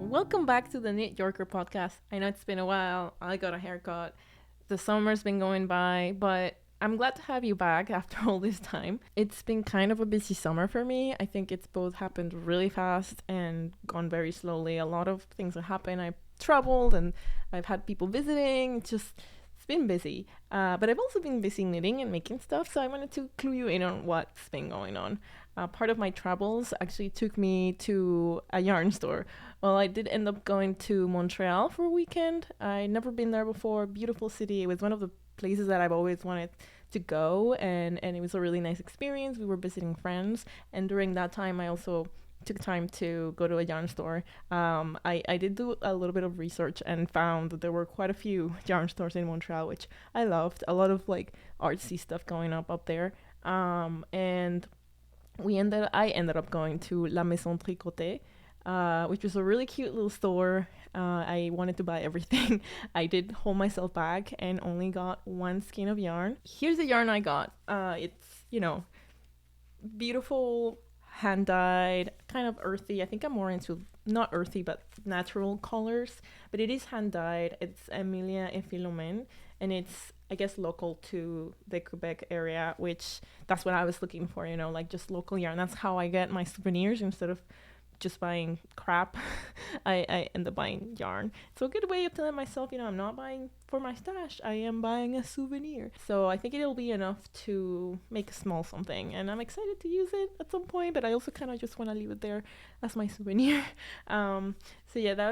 Welcome back to the Knit Yorker podcast. I know it's been a while. I got a haircut. The summer's been going by, but I'm glad to have you back after all this time. It's been kind of a busy summer for me. I think it's both happened really fast and gone very slowly. A lot of things have happened. I've traveled and I've had people visiting. It's been busy. But I've also been busy knitting and making stuff, so I wanted to clue you in on what's been going on. Part of my travels actually took me to a yarn store. Well, I did end up going to Montreal for a weekend. I'd never been there before. Beautiful city. It was one of the places that I've always wanted to go, and it was a really nice experience. We were visiting friends, and during that time I also took time to go to a yarn store. I did do a little bit of research and found that there were quite a few yarn stores in Montreal, which I loved. A lot of like artsy stuff going up there. And I ended up going to La Maison Tricoté, which was a really cute little store. I wanted to buy everything. I did hold myself back and only got one skein of yarn. Here's the yarn I got. It's, beautiful, hand-dyed, kind of earthy. I think I'm more into, not earthy, but natural colors. But it is hand-dyed. It's Emilia et Philomène, and it's, I guess, local to the Quebec area, which that's what I was looking for, like just local yarn. That's how I get my souvenirs instead of just buying crap. I end up buying yarn. So a good way of telling myself, I'm not buying for my stash. I am buying a souvenir. So I think it'll be enough to make a small something. And I'm excited to use it at some point, but I also kind of just want to leave it there as my souvenir. So yeah, that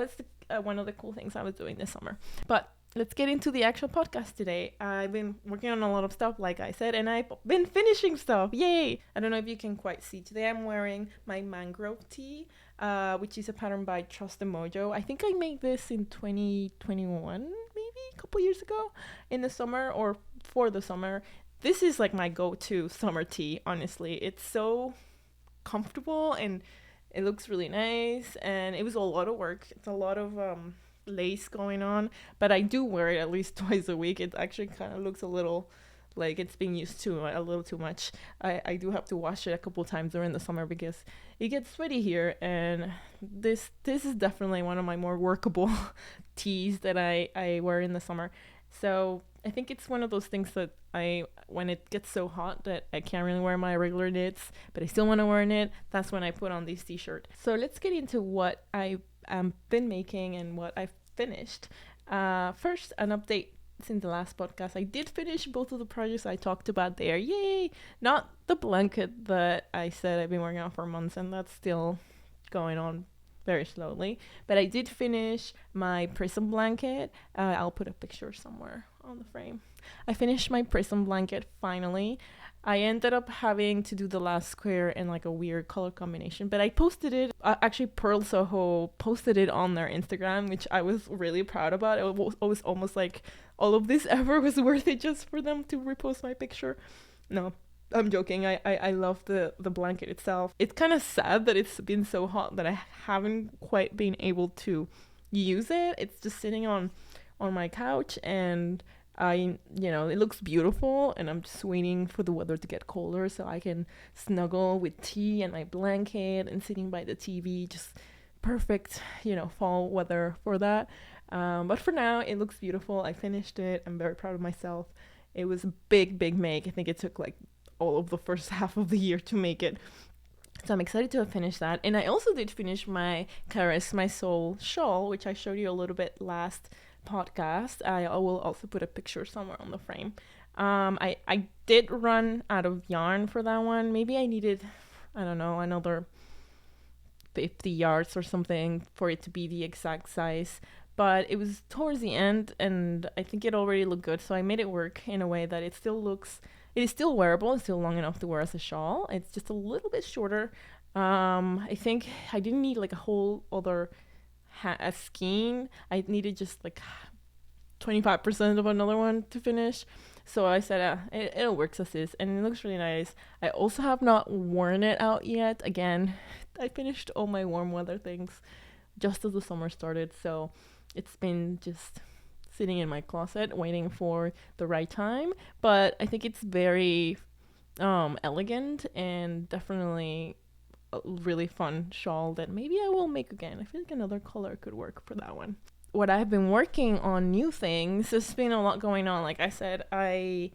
was one of the cool things I was doing this summer. But let's get into the actual podcast today. I've been working on a lot of stuff, like I said, and I've been finishing stuff. Yay! I don't know if you can quite see. Today I'm wearing my mangrove tee, which is a pattern by Trust the Mojo. I think I made this in 2021, maybe a couple years ago in the summer or for the summer. This is like my go-to summer tee, honestly. It's so comfortable and it looks really nice, and it was a lot of work. It's a lot of lace going on, but I do wear it at least twice a week. It actually kind of looks a little like it's being used to a little too much. I do have to wash it a couple times during the summer because it gets sweaty here, and this is definitely one of my more workable tees that I wear in the summer. So I think it's one of those things that when it gets so hot that I can't really wear my regular knits, but I still want to wear a knit, that's when I put on this t-shirt. So let's get into what I've been making and what I've finished. First, an update since the last podcast. I did finish both of the projects I talked about there. Yay! Not the blanket that I said I've been working on for months, and that's still going on very slowly. But I did finish my prism blanket. I'll put a picture somewhere on the frame. I finished my prism blanket finally. I ended up having to do the last square in like a weird color combination, but I posted it. Actually, Pearl Soho posted it on their Instagram, which I was really proud about. It was almost like all of this ever was worth it just for them to repost my picture. No, I'm joking. I love the blanket itself. It's kind of sad that it's been so hot that I haven't quite been able to use it. It's just sitting on my couch, and it looks beautiful, and I'm just waiting for the weather to get colder so I can snuggle with tea and my blanket and sitting by the TV. Just perfect, fall weather for that. But for now, it looks beautiful. I finished it. I'm very proud of myself. It was a big make. I think it took like all of the first half of the year to make it. So I'm excited to have finished that. And I also did finish my Caress My Soul shawl, which I showed you a little bit last podcast. I will also put a picture somewhere on the frame. I did run out of yarn for that one. Maybe I needed, I don't know, another 50 yards or something for it to be the exact size. But it was towards the end, and I think it already looked good, so I made it work in a way that it is still wearable. It's still long enough to wear as a shawl. It's just a little bit shorter. I think I didn't need like a whole other a skein. I needed just like 25% of another one to finish. So I said it'll work as is, and it looks really nice. I also have not worn it out yet. Again, I finished all my warm weather things just as the summer started, so it's been just sitting in my closet waiting for the right time. But I think it's very elegant and definitely a really fun shawl that maybe I will make again. I feel like another color could work for that one. What I've been working on new things, there's been a lot going on. Like I said, I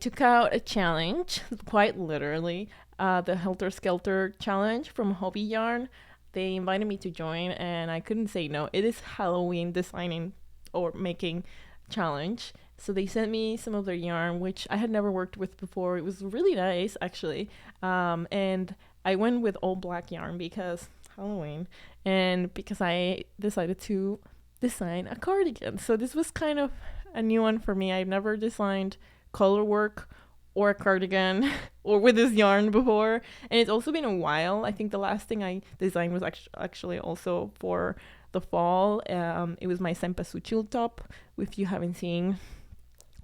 took out a challenge, quite literally, the Helter Skelter challenge from Hobby Yarn. They invited me to join, and I couldn't say no. It is Halloween designing or making challenge. So they sent me some of their yarn, which I had never worked with before. It was really nice, actually. And I went with all black yarn because Halloween, and because I decided to design a cardigan. So this was kind of a new one for me. I've never designed color work or a cardigan or with this yarn before, and it's also been a while. I think the last thing I designed was actually also for the fall. It was my cempasúchil top. If you haven't seen,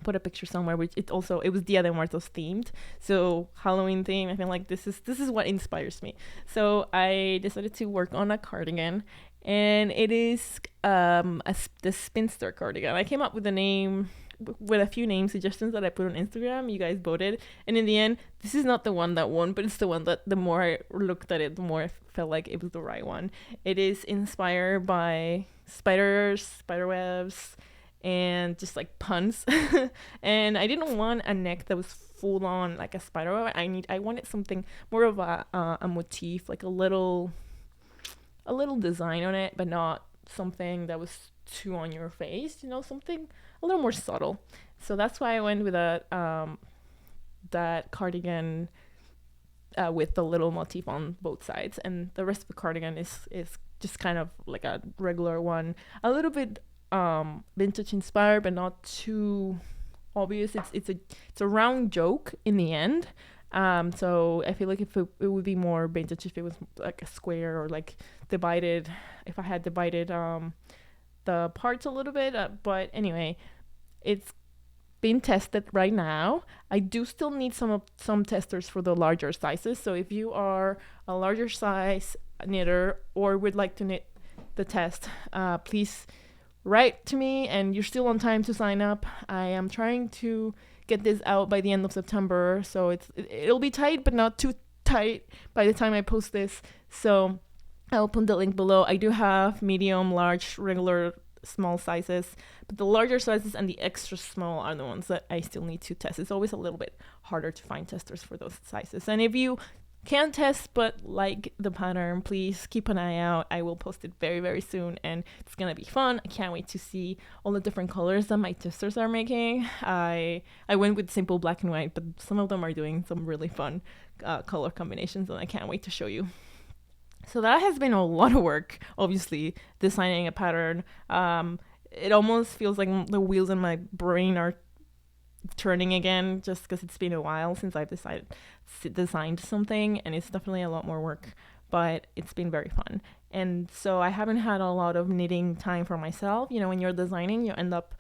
put a picture somewhere. Which it was Dia de Muertos themed, so Halloween theme. I feel like this is what inspires me. So I decided to work on a cardigan, and it is the spinster cardigan. I came up with a name with a few name suggestions that I put on Instagram. You guys voted, and in the end, this is not the one that won, but it's the one that the more I looked at it, the more I felt like it was the right one. It is inspired by spiders, spider webs, and just like puns. And I didn't want a neck that was full on like a spider web. I wanted something more of a motif, like a little design on it, but not something that was too on your face, something a little more subtle. So that's why I went with that cardigan with the little motif on both sides, and the rest of the cardigan is just kind of like a regular one, a little bit vintage inspired, but not too obvious. It's a round joke in the end. So I feel like it would be more vintage if it was like a square, or like divided, if I had divided the parts a little bit. But anyway, it's being tested right now. I do still need some testers for the larger sizes. So if you are a larger size knitter or would like to knit the test, please write to me, and you're still on time to sign up. I am trying to get this out by the end of September, so it'll be tight, but not too tight by the time I post this. So I'll put the link below. I do have medium, large, regular, small sizes, but the larger sizes and the extra small are the ones that I still need to test. It's always a little bit harder to find testers for those sizes. And if you can't test but like the pattern, please keep an eye out. I will post it very, very soon, and it's gonna be fun. I can't wait to see all the different colors that my testers are making. I went with simple black and white, but some of them are doing some really fun color combinations, and I can't wait to show you. So that has been a lot of work, obviously, designing a pattern. It almost feels like the wheels in my brain are turning again, just because it's been a while since I've designed something, and it's definitely a lot more work, but it's been very fun. And so I haven't had a lot of knitting time for myself. When you're designing, you end up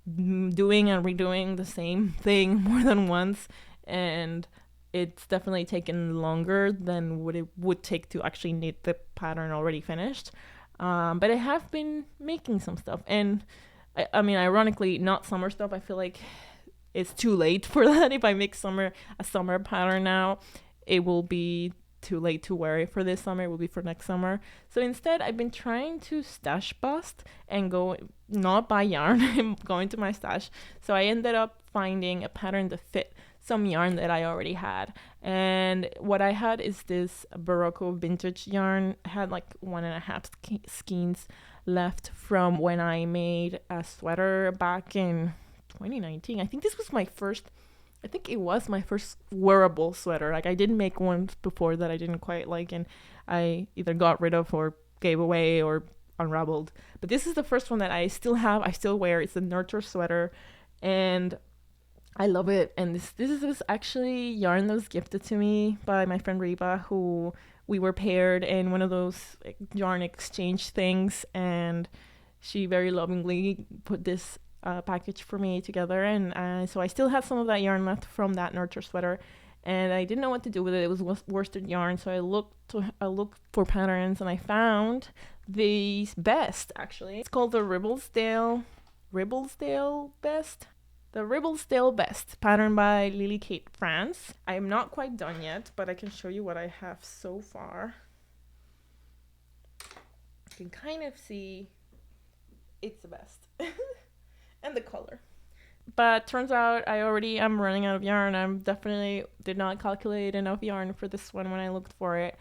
doing and redoing the same thing more than once, and it's definitely taken longer than what it would take to actually knit the pattern already finished. But I have been making some stuff, and I mean, ironically, not summer stuff. I feel like it's too late for that. If I make a summer pattern now, it will be too late to wear it for this summer. It will be for next summer. So instead, I've been trying to stash bust and not buy yarn. I'm going to my stash. So I ended up finding a pattern that fit some yarn that I already had. And what I had is this Barocco vintage yarn. I had like 1.5 skeins left from when I made a sweater back in 2019. I think it was my first wearable sweater. Like, I didn't make one before that I didn't quite like, and I either got rid of or gave away or unraveled. But this is the first one that I still have. I still wear. It's a Nurture sweater, and I love it. And this was actually yarn that was gifted to me by my friend Reba, who we were paired in one of those yarn exchange things, and she very lovingly put this package for me together. And so I still had some of that yarn left from that Nurture sweater, and I didn't know what to do with it. It was worsted yarn, so I looked for patterns, and I found the best. Actually, it's called the Ribblesdale Best. The Ribble Still Best, pattern by Lily Kate France. I am not quite done yet, but I can show you what I have so far. You can kind of see it's the best. And the color. But turns out I already am running out of yarn. I definitely did not calculate enough yarn for this one when I looked for it.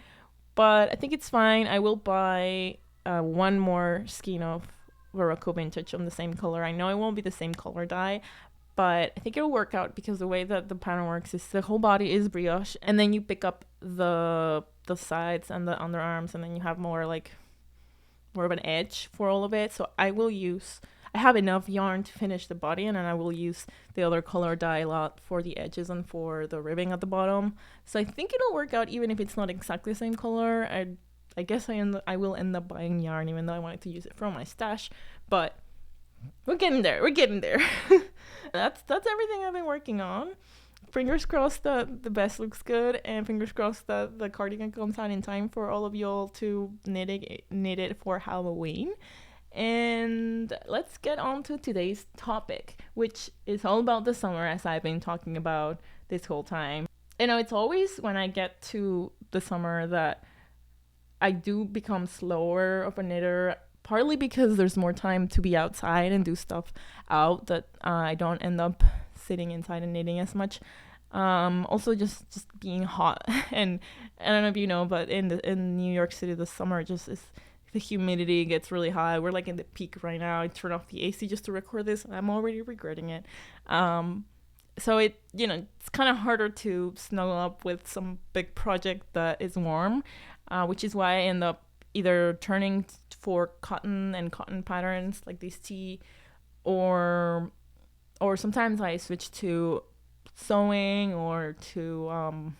But I think it's fine. I will buy one more skein of Morocco Vintage on the same color. I know it won't be the same color dye, but I think it'll work out because the way that the pattern works is the whole body is brioche, and then you pick up the sides and the underarms, and then you have more of an edge for all of it. So I have enough yarn to finish the body, and then I will use the other color dye a lot for the edges and for the ribbing at the bottom. So I think it'll work out even if it's not exactly the same color. I guess I will end up buying yarn even though I wanted to use it from my stash, but we're getting there. That's everything I've been working on. Fingers crossed that the best looks good, and fingers crossed that the cardigan comes out in time for all of y'all to knit it for Halloween. And let's get on to today's topic, which is all about the summer, as I've been talking about this whole time. It's always when I get to the summer that I do become slower of a knitter, partly because there's more time to be outside and do stuff out, that I don't end up sitting inside and knitting as much. Also just being hot, and I don't know if you know, but in New York City this summer just is, the humidity gets really high. We're in the peak right now. I turned off the AC just to record this, and I'm already regretting it. So it's kind of harder to snuggle up with some big project that is warm, which is why I end up either turning for cotton and cotton patterns like these tee, or sometimes I switch to sewing or to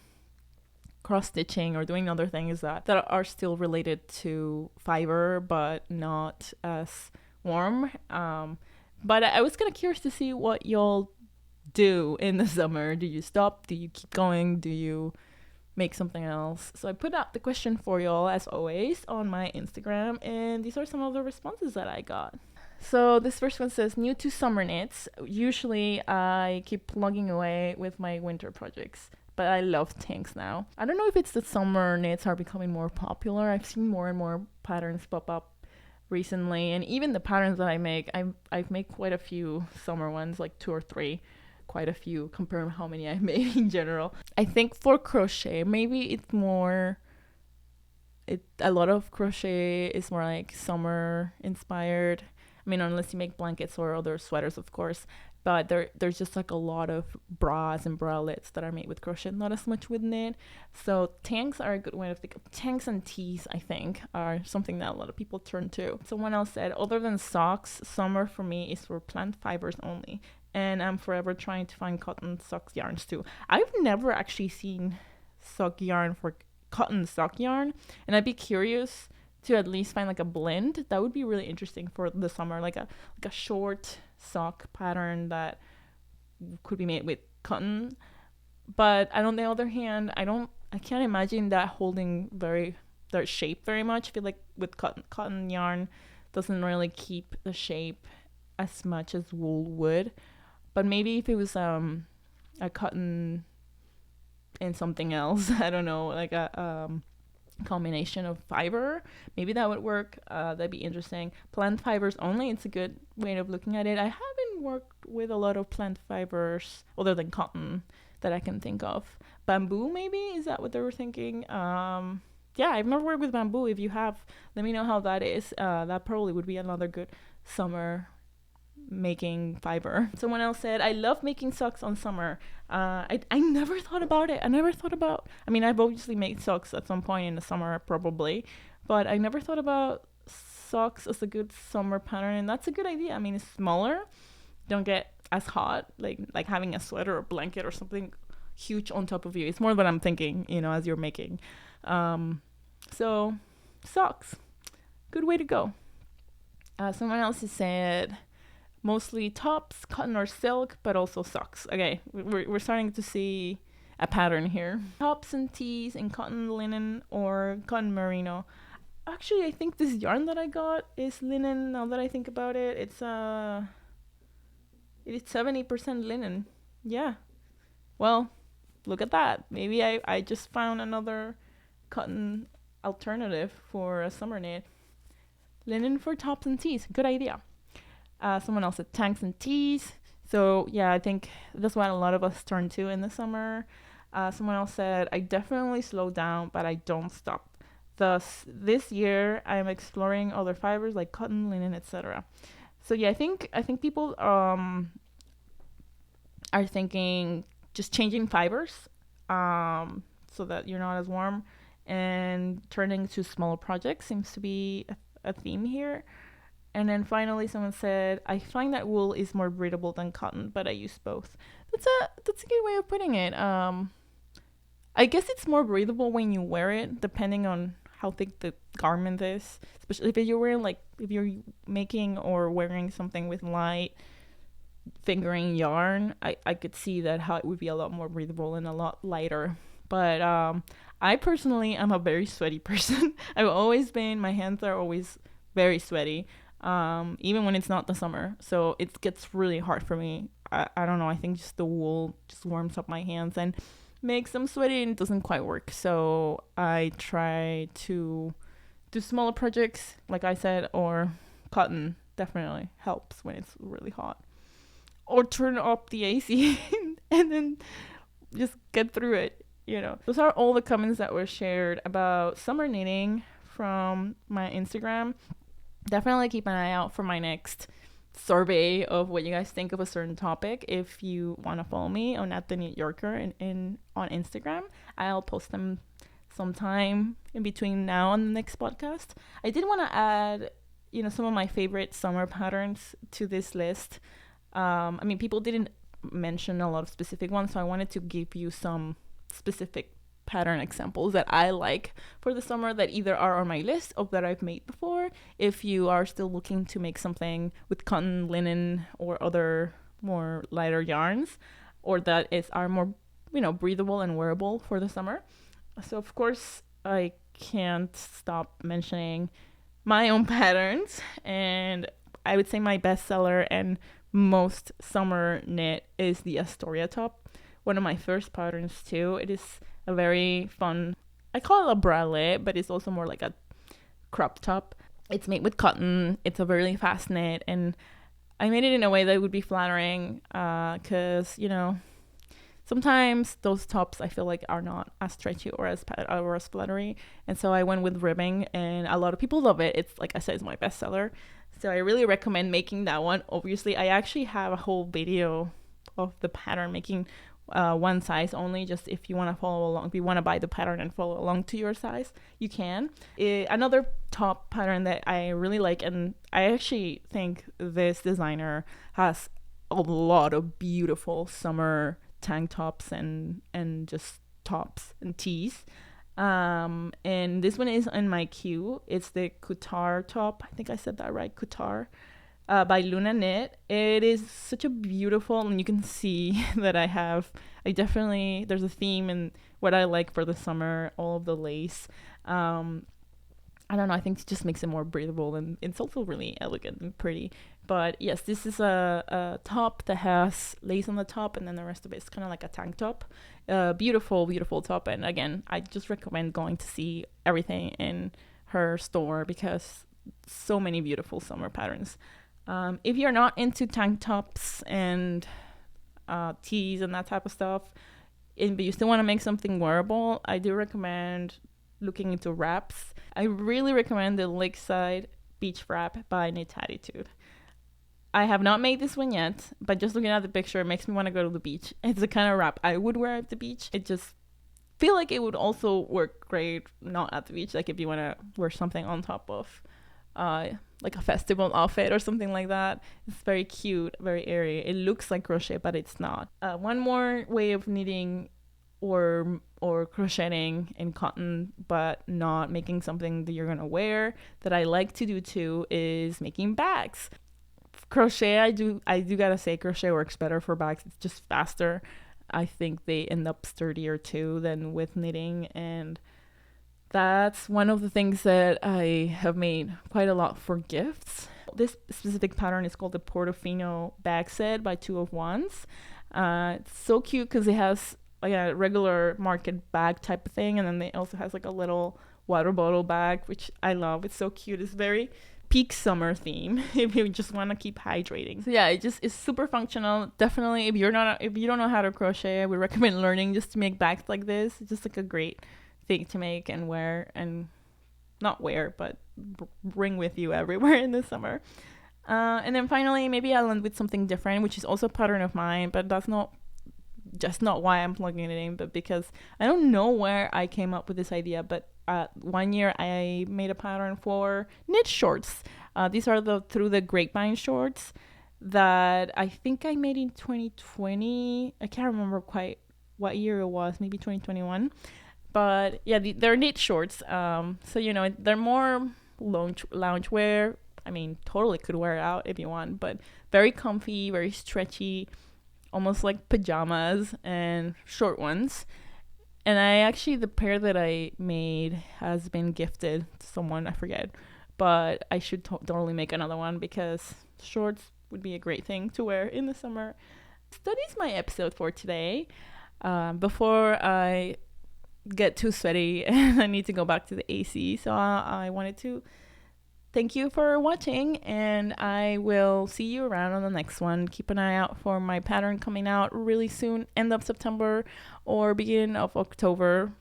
cross stitching or doing other things that are still related to fiber but not as warm. But I was kind of curious to see what y'all do in the summer. Do you stop? Do you keep going? Do you make something else? So I put out the question for y'all, as always, on my Instagram, and these are some of the responses that I got. So this first one says, new to summer knits. Usually I keep plugging away with my winter projects, but I love tanks now. I don't know if it's that summer knits are becoming more popular. I've seen more and more patterns pop up recently, and even the patterns that I make, I've made quite a few summer ones, like 2 or 3, quite a few compared to how many I've made in general. I think for crochet, maybe it's more, a lot of crochet is more like summer inspired. I mean, unless you make blankets or other sweaters, of course. But there's just a lot of bras and bralettes that are made with crochet, not as much with knit. So tanks are a good way to think of. Tanks and tees, I think, are something that a lot of people turn to. Someone else said, other than socks, summer for me is for plant fibers only. And I'm forever trying to find cotton sock yarns too. I've never actually seen sock yarn for cotton sock yarn, and I'd be curious to at least find a blend. That would be really interesting for the summer, like a short sock pattern that could be made with cotton. But on the other hand, I can't imagine that holding their shape very much. I feel like with cotton yarn doesn't really keep the shape as much as wool would. But maybe if it was a cotton and something else, I don't know, like a combination of fiber, maybe that would work. That'd be interesting. Plant fibers only, it's a good way of looking at it. I haven't worked with a lot of plant fibers other than cotton that I can think of. Bamboo, maybe, is that what they were thinking? Yeah, I've never worked with bamboo. If you have, let me know how that is. That probably would be another good summer making fiber. Someone else said, I love making socks on summer. I never thought about it. I mean, I've obviously made socks at some point in the summer probably, but I never thought about socks as a good summer pattern, and that's a good idea. I mean, it's smaller, don't get as hot, like having a sweater or blanket or something huge on top of you. It's more what I'm thinking, as you're making. So socks, good way to go. Someone else has said, mostly tops, cotton or silk, but also socks. Okay, we're starting to see a pattern here. Tops and tees in cotton, linen, or cotton merino. Actually, I think this yarn that I got is linen, now that I think about it. It's 70% linen. Yeah. Well, look at that. Maybe I just found another cotton alternative for a summer knit. Linen for tops and tees. Good idea. Someone else said tanks and tees. So yeah, I think that's what a lot of us turn to in the summer. Someone else said, I definitely slow down, but I don't stop. Thus, this year I'm exploring other fibers like cotton, linen, etc. So yeah, I think people are thinking just changing fibers, so that you're not as warm, and turning to smaller projects seems to be a theme here. And then finally, someone said, I find that wool is more breathable than cotton, but I use both. That's a good way of putting it. I guess it's more breathable when you wear it, depending on how thick the garment is. Especially if you're making or wearing something with light fingering yarn, I could see that how it would be a lot more breathable and a lot lighter. But I personally am a very sweaty person. I've always been. My hands are always very sweaty, even when it's not the summer. So it gets really hard for me. I don't know. I think just the wool just warms up my hands and makes them sweaty, and it doesn't quite work. So I try to do smaller projects, like I said, or cotton definitely helps when it's really hot. Or turn up the AC and then just get through it. Those are all the comments that were shared about summer knitting from my Instagram. Definitely keep an eye out for my next survey of what you guys think of a certain topic. If you want to follow me on @theknityorker on Instagram, I'll post them sometime in between now and the next podcast. I did want to add, some of my favorite summer patterns to this list. People didn't mention a lot of specific ones, so I wanted to give you some specific pattern examples that I like for the summer that either are on my list or that I've made before. If you are still looking to make something with cotton, linen, or other more lighter yarns, or that are more, breathable and wearable for the summer. So of course I can't stop mentioning my own patterns, and I would say my bestseller and most summer knit is the Astoria top. One of my first patterns too. It is a very fun, I call it a bralette, but it's also more like a crop top. It's made with cotton. It's a very fast knit, and I made it in a way that would be flattering, because sometimes those tops I feel like are not as stretchy or as fluttery, and so I went with ribbing, and a lot of people love it. It's, like I said, it's my bestseller. So I really recommend making that one. Obviously, I actually have a whole video of the pattern making one size only, just if you want to follow along. If you want to buy the pattern and follow along to your size, you can. Another top pattern that I really like, and I actually think this designer has a lot of beautiful summer tank tops and just tops and tees. And this one is in my queue. It's the Couture top. I think I said that right. Couture, by Luna Knit. It is such a beautiful, and you can see that there's a theme in what I like for the summer, all of the lace. I don't know, I think it just makes it more breathable, and it's also really elegant and pretty. But yes, this is a top that has lace on the top, and then the rest of it is kind of like a tank top. Beautiful, beautiful top. And again, I just recommend going to see everything in her store because so many beautiful summer patterns. If you're not into tank tops and tees and that type of stuff, but you still want to make something wearable, I do recommend looking into wraps. I really recommend the Lakeside Beach Wrap by Knit Attitude. I have not made this one yet, but just looking at the picture, it makes me want to go to the beach. It's the kind of wrap I would wear at the beach. It just feel like it would also work great not at the beach, like if you want to wear something on top of like a festival outfit or something like that. It's very cute, very airy. It looks like crochet, but it's not. One more way of knitting or crocheting in cotton but not making something that you're gonna wear that I like to do too is making bags. Crochet, I do gotta say, crochet works better for bags. It's just faster. I think they end up sturdier too than with knitting, and that's one of the things that I have made quite a lot for gifts. this specific pattern is called the Portofino bag set by 2 of Wands. It's so cute because it has like a regular market bag type of thing, and then it also has like a little water bottle bag, which I love. It's so cute. It's very peak summer theme if you just want to keep hydrating. So yeah, it's super functional. Definitely, if you don't know how to crochet, I would recommend learning just to make bags like this. It's just like a great thing to make and wear, and not wear, but bring with you everywhere in the summer. And then finally, maybe I'll end with something different, which is also a pattern of mine, but that's not why I'm plugging it in, but because I don't know where I came up with this idea, but 1 year I made a pattern for knit shorts. These are through the grapevine shorts that I think I made in 2020. I can't remember quite what year it was, maybe 2021. But yeah, they're knit shorts. So, you know, they're more lounge wear. I mean, totally could wear it out if you want, but very comfy, very stretchy, almost like pajamas, and short ones. And the pair that I made has been gifted to someone, I forget, but I should totally make another one because shorts would be a great thing to wear in the summer. So that is my episode for today. Before I get too sweaty and I need to go back to the AC, so I wanted to thank you for watching, and I will see you around on the next one. Keep an eye out for my pattern coming out really soon, end of September or beginning of October.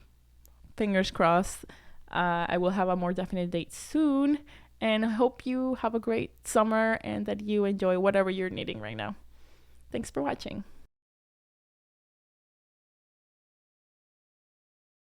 Fingers crossed. I will have a more definite date soon, and I hope you have a great summer and that you enjoy whatever you're knitting right now. Thanks for watching.